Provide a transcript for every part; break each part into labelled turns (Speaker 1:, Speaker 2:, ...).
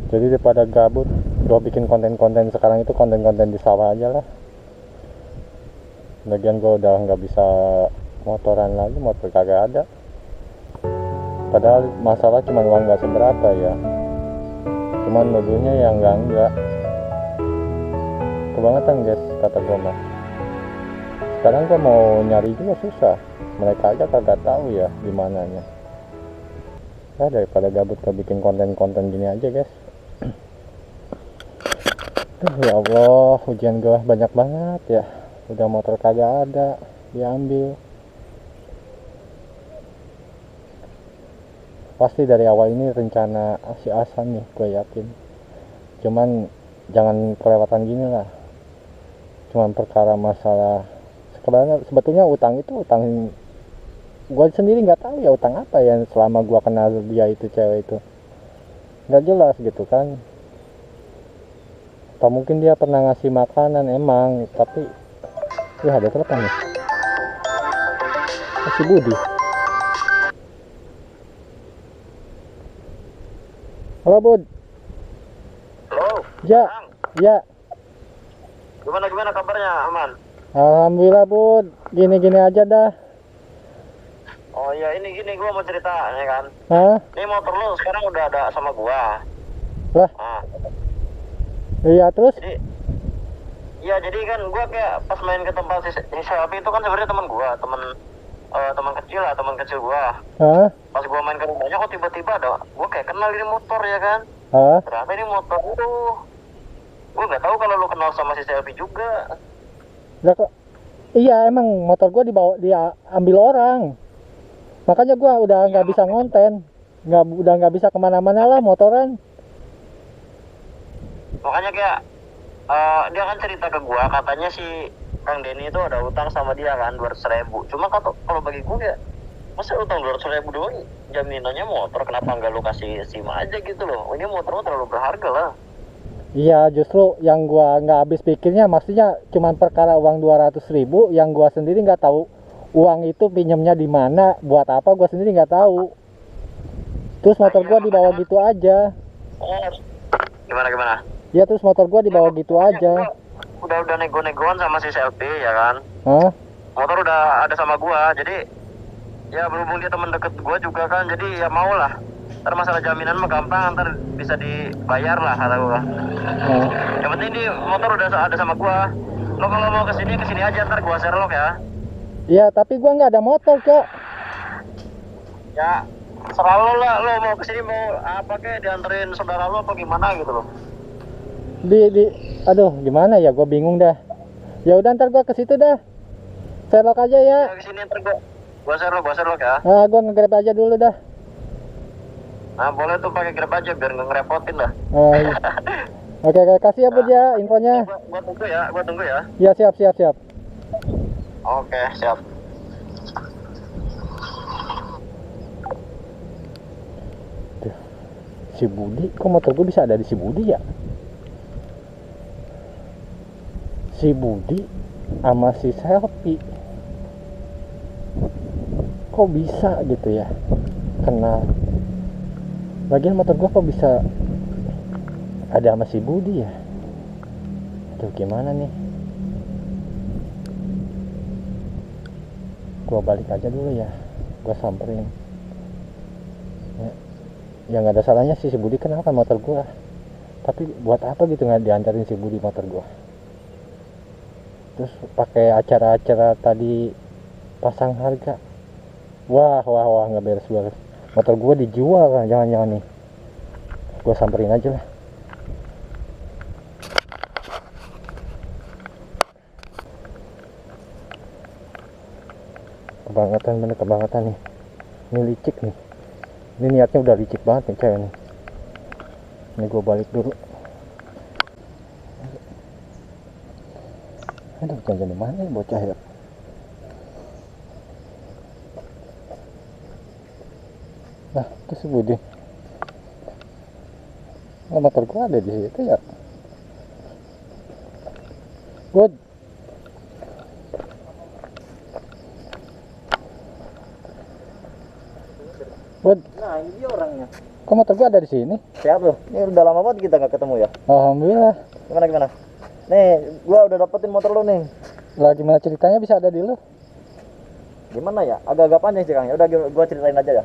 Speaker 1: Jadi daripada gabut, gue bikin konten-konten sekarang itu konten-konten di sawah aja lah. Lagian gue udah nggak bisa motoran lagi, motor kagak ada. Padahal masalah cuma uang nggak seberapa ya. Cuman nuduhnya ya enggak. Kebangetan guys, kata gue mah. Sekarang gue mau nyari juga susah. Mereka aja kagak tahu ya di mananya. Ya daripada gabut gue bikin konten-konten gini aja guys. Ya Allah, hujan gue banyak banget ya. Udah motor kagak ada, diambil. Pasti dari awal ini rencana si Asan nih, gue yakin. Cuman jangan kelewatan gini lah. Cuman perkara masalah sebenarnya sebetulnya utang itu utang gue sendiri nggak tahu ya utang apa ya selama gue kenal dia itu cewek itu nggak jelas gitu kan. Atau mungkin dia pernah ngasih makanan emang, tapi ya ada telepon nih, si Budi. Halo Bud.
Speaker 2: Halo.
Speaker 1: Ya, ya.
Speaker 2: Gimana kabarnya, aman?
Speaker 1: Alhamdulillah Bud, gini-gini aja dah.
Speaker 2: Oh iya, ini gini gua mau cerita ya kan.
Speaker 1: Hah?
Speaker 2: Ini motor lu sekarang udah ada sama gua.
Speaker 1: Lah?
Speaker 2: Nah,
Speaker 1: Iya terus?
Speaker 2: jadi kan gua kayak pas main ke tempat si Selfie itu kan sebenarnya teman gua, teman kecil lah, teman kecil gua.
Speaker 1: Hah?
Speaker 2: Pas gua main ke rumahnya kok tiba-tiba ada gua kayak kenal ini motor ya kan.
Speaker 1: Hah?
Speaker 2: Ternyata ini motor lu. Gua nggak tahu kalau lu kenal sama si Selfie juga.
Speaker 1: Lah kok? Iya emang motor gua diambil orang. Makanya gua udah nggak bisa ngonten, udah nggak bisa kemana-mana lah motoran.
Speaker 2: Makanya kayak dia kan cerita ke gua katanya si Kang Denny itu ada utang sama dia kan 200.000. Cuma kalau bagi gua ya masa utang 200.000 doang jaminannya motor, kenapa nggak lu kasih SIM aja gitu loh. Ini motor terlalu berharga lah.
Speaker 1: Iya justru yang gua nggak habis pikirnya maksudnya cuman perkara uang 200.000 yang gua sendiri nggak tahu uang itu pinjamnya di mana, buat apa gua sendiri nggak tahu. Terus motor gua dibawa gitu aja.
Speaker 2: Oh, gimana?
Speaker 1: Ya terus motor gua dibawa gitu aja.
Speaker 2: Udah nego-negoan sama si Selfie ya kan.
Speaker 1: Hah?
Speaker 2: Motor udah ada sama gua, jadi ya berhubung dia teman deket gua juga kan, jadi ya mau lah. Ntar masalah jaminan mah gampang, ntar bisa dibayar lah kata gua. Yang penting di motor udah ada sama gua. Lo kalau mau kesini aja, ntar gua share lo ya.
Speaker 1: Iya tapi gua nggak ada motor kok.
Speaker 2: Ya selalu lah, lo mau kesini mau apa kayak dianterin saudara lo apa gimana gitu loh.
Speaker 1: Aduh gimana ya, gua bingung dah. Ya udah ntar gua ke situ dah. Share aja ya.
Speaker 2: Ya kesini ntar gua share lo ya.
Speaker 1: Gua nge-grab aja dulu dah.
Speaker 2: Nah boleh tuh pakai Grab aja biar nggak ngerepotin lah.
Speaker 1: Iya. Oke, kasih ya Bud ya infonya.
Speaker 2: Gua tunggu ya.
Speaker 1: Ya siap.
Speaker 2: Oke, siap.
Speaker 1: Tuh, si Budi, kok motor gue bisa ada di si Budi ya? Si Budi sama si Selfie. Kok bisa gitu ya? Kenal. Lagian motor gue kok bisa ada sama si Budi ya? Aduh gimana nih? Gue balik aja dulu ya. Gue samperin. Ya nggak ada salahnya sih si Budi kenal kan motor gue. Tapi buat apa gitu nggak diantarin si Budi motor gue? Terus pakai acara-acara tadi pasang harga. Wah nggak beres. Motor gue dijual kan, jangan-jangan nih. Gue samperin aja lah. Kebangetan nih. Ini licik nih. Ini niatnya udah licik banget nih cewek nih. Ini gue balik dulu. Aduh jangan di mana ya bocah ya. Nah, itu si Budi. Oh, motor gua ada di situ ya. Bud. Bud.
Speaker 3: Nah ini dia orangnya.
Speaker 1: Kok motor gua ada di sini?
Speaker 3: Siap loh. Ini udah lama banget kita nggak ketemu ya.
Speaker 1: Alhamdulillah.
Speaker 3: Gimana? Nih, gua udah dapetin motor lo nih.
Speaker 1: Lah gimana ceritanya bisa ada di lu?
Speaker 3: Gimana ya? Agak-agak panjang sih Kang. Ya udah gua ceritain aja ya.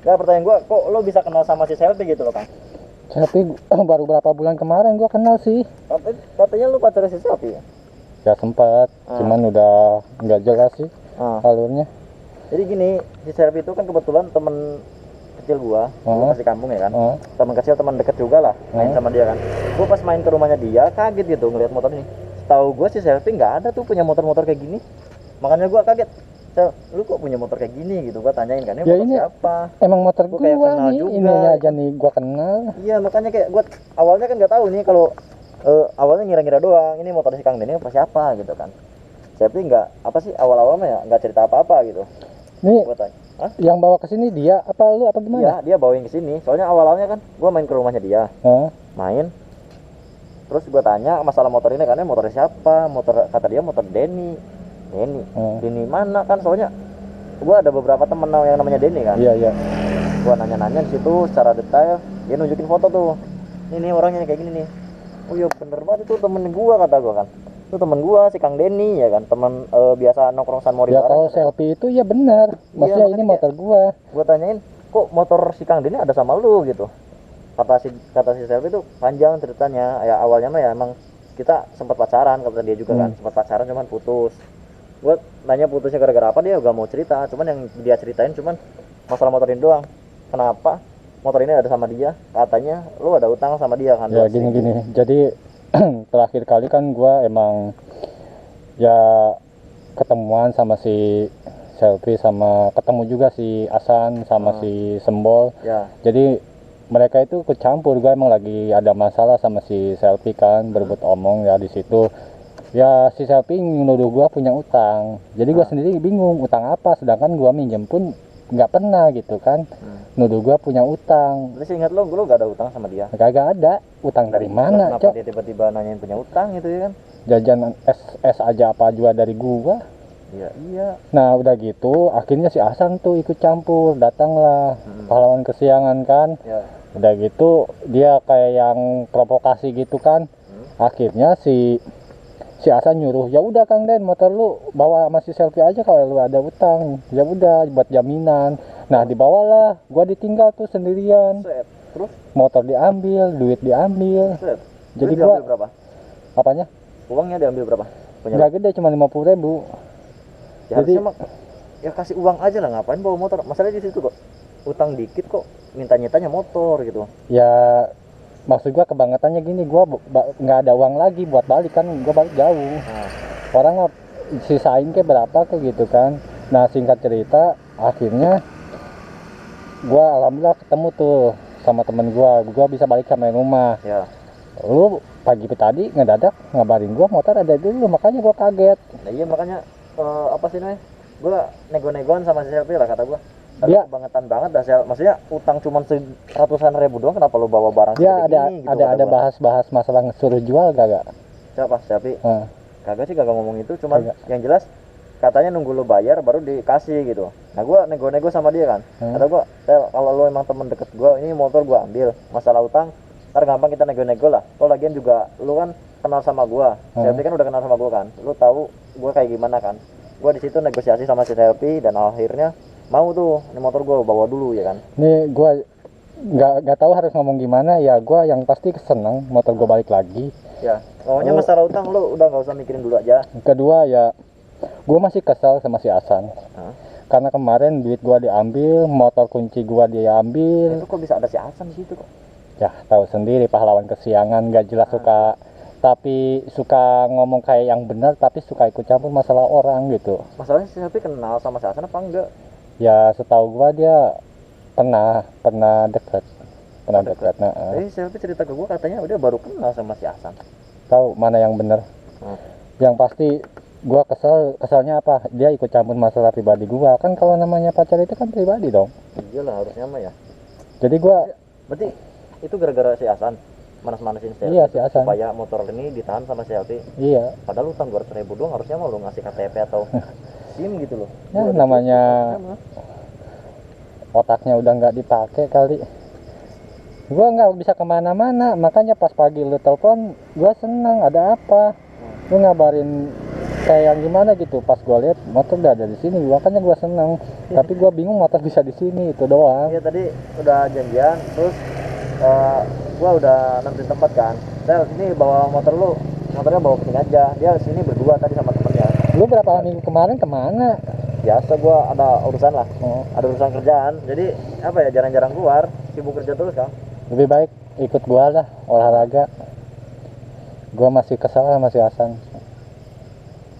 Speaker 3: Gak, pertanyaan gua, kok lo bisa kenal sama si Selfie gitu loh Kang?
Speaker 1: Tapi baru berapa bulan kemarin gua kenal sih.
Speaker 3: Katanya lu pacarnya si Selfie.
Speaker 1: Ya sempat, cuman udah nggak jelas sih alurnya.
Speaker 3: Jadi gini, si Selfie itu kan kebetulan temen kecil gua masih kampung ya kan. Teman kecil, teman deket juga lah, main sama dia kan. Gua pas main ke rumahnya dia kaget gitu ngeliat motor ini. Tahu gua si Selfie nggak ada tuh punya motor-motor kayak gini. Makanya gua kaget. Lu kok punya motor kayak gini gitu, gua tanyain kan,
Speaker 1: ya
Speaker 3: motor
Speaker 1: ini
Speaker 3: siapa?
Speaker 1: Emang motor
Speaker 3: Gua
Speaker 1: gua
Speaker 3: kayak kenal
Speaker 1: nih,
Speaker 3: juga.
Speaker 1: ini aja nih gua kenal.
Speaker 3: Iya, makanya kayak gua awalnya kan nggak tahu nih kalau awalnya ngira-ngira doang ini motor si Kang Denny apa siapa gitu kan. Tapi nggak apa sih awal-awalnya ya nggak cerita apa-apa gitu.
Speaker 1: Nih,
Speaker 3: Gua tanya, hah?
Speaker 1: yang bawa ke sini dia apa lu apa
Speaker 3: Iya,
Speaker 1: gimana?
Speaker 3: dia bawain ke sini. Soalnya awal-awalnya kan gua main ke rumahnya dia. Main. Terus gua tanya masalah motor ini karena motornya siapa? Motor kata dia motor Denny. Denny mana kan soalnya gua ada beberapa temen yang namanya Denny kan.
Speaker 1: Iya.
Speaker 3: Gua nanya-nanya di situ secara detail, dia nunjukin foto tuh. Ini orangnya kayak gini nih. Oh iya bener banget itu temen gua kata gua kan. Itu temen gua si Kang Denny ya kan, temen biasa nongkrong San Mori
Speaker 1: ya kalau Selfie itu ya benar. Maksudnya ini motor gua.
Speaker 3: Gua tanyain, kok motor si Kang Denny ada sama lu gitu. Kata si Selfie itu panjang ceritanya. Ya awalnya mah ya emang kita sempat pacaran kata dia juga kan, sempat pacaran cuman putus. Gue nanya putusnya gara-gara apa, dia gak mau cerita, cuman yang dia ceritain cuman masalah motor ini doang. Kenapa motor ini ada sama dia? Katanya lu ada utang sama dia kan.
Speaker 1: Ya gini jadi terakhir kali kan gua emang ya ketemuan sama si Selfie, sama ketemu juga si Asan sama si Sembol
Speaker 3: ya.
Speaker 1: Jadi mereka itu kecampur. Gua emang lagi ada masalah sama si Selfie kan, berebut omong ya di situ. Ya si Selfie nuduh gua punya utang. Jadi gua sendiri bingung utang apa, sedangkan gua minjem pun nggak pernah gitu kan. Nuduh gua punya utang.
Speaker 3: Terus ingat lo gak ada utang sama dia?
Speaker 1: Kagak ada. Utang dari mana,
Speaker 3: Kenapa dia tiba-tiba nanyain punya utang gitu ya kan?
Speaker 1: Jajan es aja apa juga dari gua.
Speaker 3: Iya.
Speaker 1: Nah udah gitu akhirnya si Asan tuh ikut campur, datanglah pahlawan kesiangan kan. Udah gitu dia kayak yang provokasi gitu kan. Akhirnya si Asan nyuruh, ya udah Kang Den, motor lu bawa masih Selfie aja kalau lu ada utang. Ya udah buat jaminan. Nah dibawalah, gua ditinggal tuh sendirian.
Speaker 3: Terus
Speaker 1: motor diambil, duit diambil. Jadi
Speaker 3: duit
Speaker 1: gua
Speaker 3: berapa?
Speaker 1: Apanya?
Speaker 3: Uangnya diambil berapa?
Speaker 1: Nggak gede, cuma 50.000.
Speaker 3: Ya jadi ya kasih uang aja lah, ngapain bawa motor? Masalahnya di situ kok utang dikit kok minta-nyitanya motor gitu.
Speaker 1: Ya maksud gua kebangetannya gini, gua nggak ada uang lagi buat balik kan, gua balik jauh. Orang nggak sisain ke berapa ke gitu kan. Nah singkat cerita akhirnya gua alhamdulillah ketemu tuh sama temen gua bisa balik sama rumah. Lu pagi tadi ngedadak ngabarin gua motor ada dulu, makanya gua kaget.
Speaker 3: Nah iya makanya apa sih namanya, gua nego-negoan sama si Selfie lah kata gua.
Speaker 1: Dia
Speaker 3: kebangetan banget dah Sel. Maksudnya utang cuma ratusan ribu doang, kenapa lu bawa barang
Speaker 1: ya
Speaker 3: segede gini gitu?
Speaker 1: Ada bahas masalah suruh jual gak?
Speaker 3: Siapa? Selfie? Kagak sih, kagak ngomong itu, cuman yang jelas katanya nunggu lu bayar baru dikasih gitu. Nah gua nego-nego sama dia kan. Kata gua, Sel, kalau lu emang temen deket gua, ini motor gua ambil, masalah utang ntar gampang kita nego-nego lah. Lo lagian juga lu kan kenal sama gua, Selfie kan udah kenal sama gua kan, lu tahu gua kayak gimana kan. Gua di situ negosiasi sama si Selfie dan akhirnya mau tuh ini motor gue bawa dulu ya kan.
Speaker 1: Nih gue nggak tahu harus ngomong gimana ya. Gue yang pasti seneng motor gue balik lagi
Speaker 3: ya. Pokoknya masalah utang lo udah nggak usah mikirin dulu aja.
Speaker 1: Kedua ya gue masih kesal sama si Asan karena kemarin duit gue diambil, motor kunci gue diambil.
Speaker 3: Itu kok bisa ada si Asan di situ kok?
Speaker 1: Ya tahu sendiri, pahlawan kesiangan, gak jelas suka ngomong kayak yang benar tapi suka ikut campur masalah orang gitu.
Speaker 3: Masalahnya si Selfie kenal sama si Asan apa enggak?
Speaker 1: Ya setahu gua dia pernah dekat. Nah,
Speaker 3: Selfie cerita ke gua katanya udah baru kenal sama si Asan.
Speaker 1: Tahu mana yang benar? Yang pasti gua kesalnya apa? Dia ikut campur masalah pribadi gua. Kan kalau namanya pacar itu kan pribadi dong.
Speaker 3: Iyalah harusnya mah ya.
Speaker 1: Jadi gua
Speaker 3: berarti itu gara-gara si Asan manas-manasin Selfie.
Speaker 1: Iya, si Asan.
Speaker 3: Supaya motor ini ditahan sama Selfie.
Speaker 1: Iya.
Speaker 3: Padahal utang 200.000 doang, harusnya mah lu ngasih KTP atau SIM gitu loh.
Speaker 1: Ya namanya otaknya udah nggak dipakai kali. Gue nggak bisa kemana-mana, makanya pas pagi lu telepon gue senang. Ada apa? Lu ngabarin kayak yang gimana gitu. Pas gue lihat motor udah ada di sini, makanya gue senang. Tapi gue bingung motor bisa di sini, itu doang.
Speaker 3: Iya, tadi udah janjian, terus gue udah nentuin tempat kan. Ini bawa motornya bawa kesini aja. Dia sini berdua tadi sama temennya.
Speaker 1: Lu berapa minggu kemarin kemana?
Speaker 3: Biasa gue ada urusan lah. Ada urusan kerjaan, jadi apa ya, jarang-jarang keluar, sibuk kerja terus kan.
Speaker 1: Lebih baik ikut gue lah olahraga. Gue masih kesal sama si Hasan.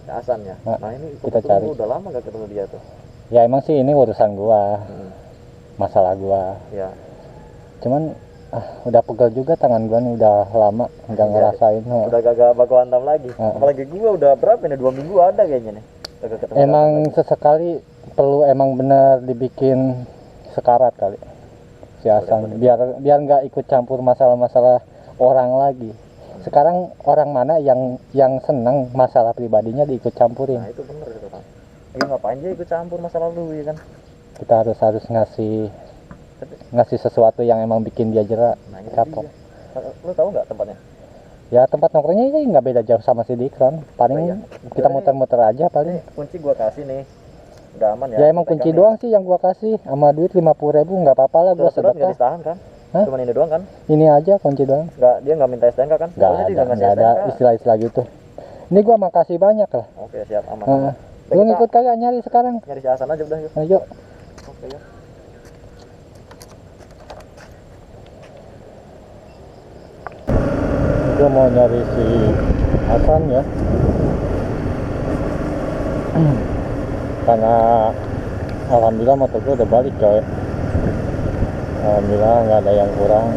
Speaker 3: Hasan ya. Nah ini
Speaker 1: kita cari.
Speaker 3: Udah lama gak ketemu dia tuh.
Speaker 1: Ya emang sih ini urusan gua, masalah gua.
Speaker 3: Ya.
Speaker 1: Cuman udah pegel juga tangan gua nih, udah lama nggak ngerasain.
Speaker 3: Udah gak baku hantam lagi. Apalagi gua udah berapa nih, 2 minggu ada kayaknya nih.
Speaker 1: Emang sesekali perlu emang bener dibikin sekarat kali si Hasan, biar nggak ikut campur masalah-masalah orang lagi. Sekarang orang mana yang senang masalah pribadinya diikut campurin?
Speaker 3: Nah itu bener itu kan. Ya ngapain dia ikut campur masalah lu ya kan?
Speaker 1: Kita harus ngasih sesuatu yang emang bikin dia jerak.
Speaker 3: Nah,
Speaker 1: kapok.
Speaker 3: Lu tahu nggak tempatnya?
Speaker 1: Ya tempat nongkrongnya ya nggak beda jauh sama si Dikron. Paling kita muter-muter aja paling.
Speaker 3: Kunci gua kasih nih. Udah aman ya.
Speaker 1: Ya emang kunci doang sih yang gua kasih, sama duit 50.000 nggak apa-apa lah, gua sedekah.
Speaker 3: Nggak ditahan kan?
Speaker 1: Hah?
Speaker 3: Cuman ini doang kan?
Speaker 1: Ini aja kunci doang.
Speaker 3: Dia nggak minta STNK kan?
Speaker 1: Nggak ada istilah-istilah gitu. Ini gua makasih banyak lah.
Speaker 3: Oke siap, aman.
Speaker 1: Lu ngikut kagak nyari sekarang?
Speaker 3: Nyari si Hasan aja udah yuk.
Speaker 1: Ayo.
Speaker 3: Oke yuk.
Speaker 1: Gua mau nyari si Hasan ya. Karena alhamdulillah motor gua udah balik coy. Alhamdulillah nggak ada yang kurang.